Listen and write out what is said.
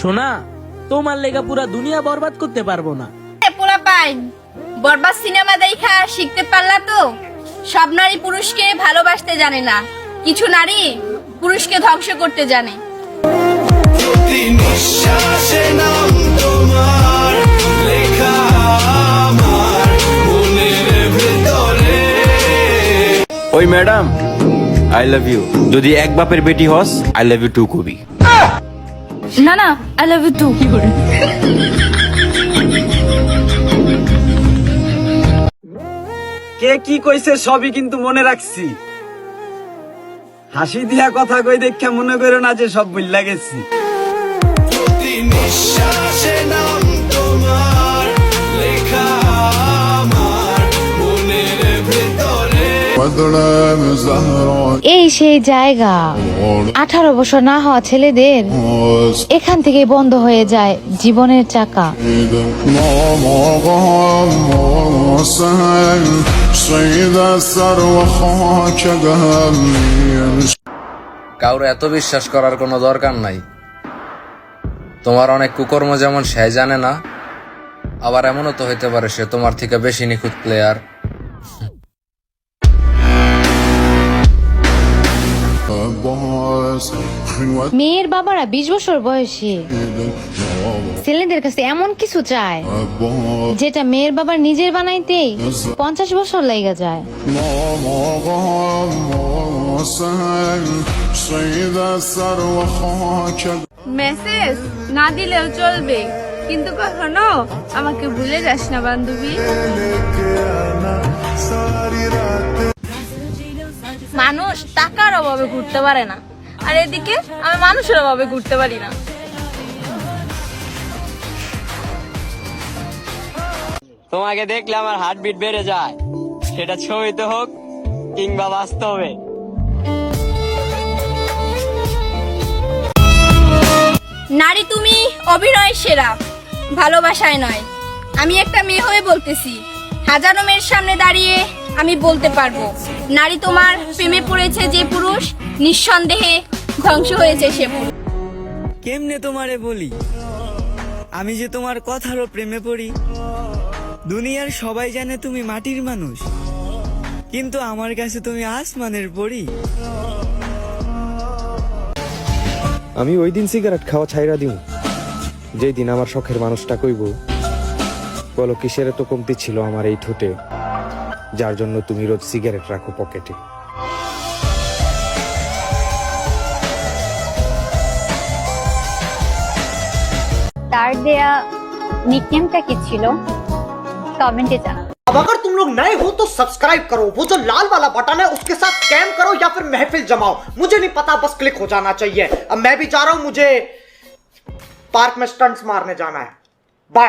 সোনা, তোমার লেগা পুরা দুনিয়া বরবাদ করতে পারবো না। পোলা পাইন বরবাদ সিনেমা দেখা শিখতে পারলা তো? সব নারী পুরুষকে ভালোবাসতে জানে না, কিছু নারী পুরুষকে ধ্বংস করতে জানে। ওই ম্যাডাম, আই লাভ ইউ। যদি এক বাপের বেটি হস, আই লাভ ইউ টু কবি। না না, আই লাভ ইউ টু। কে কি কইছে সবই কিন্তু মনে রাখছি। হাসি দিয়া কথা কই দেখা মনে করো না যে সব ভুইলা গেছি। এই সেই জায়গা, 18 বছর না হওয়া ছেলেদের এখান থেকে বন্ধ হয়ে যায় জীবনের চাকা। কাউরে এত বিশ্বাস করার কোনো দরকার নাই। তোমার অনেক কুকর্ম যেমন সে জানে না, আবার এমনও তো হইতে পারে সে তোমার থেকে বেশি নিখুঁত প্লেয়ার। মেয়ের বাবারা 20 বছর বয়সী ছেলেদের কাছে এমন কিছু চায় যেটা মেয়ের বাবার নিজের বানাইতেই 50 বছর লেগে যায়। মেসেজ না দিলেও চলবে, কিন্তু কখনো আমাকে ভুলে যাস না বান্ধবী। মানুষ টাকার অভাবে ঘুরতে পারে না, আর এদিকে আমি মানুষের অভাবে ঘুরতে পারি না। তোমাকে দেখলে আমার হার্টবিট বেড়ে যায়, সেটা ছবিতে হোক কিংবা বাস্তবে। নারী তুমি অভিনয় সেরা, ভালোবাসায় নয়। আমি একটা মেয়ে হয়ে বলতেছি, হাজারো মেয়ের সামনে দাঁড়িয়ে আমি বলতে পারবো, নারী তোমার প্রেমে পড়েছে যে পুরুষ, নিঃসন্দেহে ধ্বংস হয়েছে সে পুরুষ। কেমনে তোমারে বলি, আমি যে তোমার কথারও প্রেমে পড়ি। দুনিয়ার সবাই জানে তুমি মাটির মানুষ, কিন্তু আমার কাছে তুমি আসমানের পরি। আমি ওই দিন সিগারেট খাওয়া ছাইরা দিও, যেই দিন আমার শখের মানুষটা কইব, বলো কিসের তো কমতি ছিল আমার এই ঠোঁটে, যার জন্য তুমি রোজ সিগারেট রাখো পকেটে। তার দেয়া নিকনেমটা কি ছিল कमेंटे जाना। अब अगर तुम लोग नए हो तो सब्सक्राइब करो, वो जो लाल वाला बटन है उसके साथ स्कैम करो या फिर महफिल जमाओ, मुझे नहीं पता, बस क्लिक हो जाना चाहिए। अब मैं भी जा रहा हूं, मुझे पार्क में स्टंट्स मारने जाना है।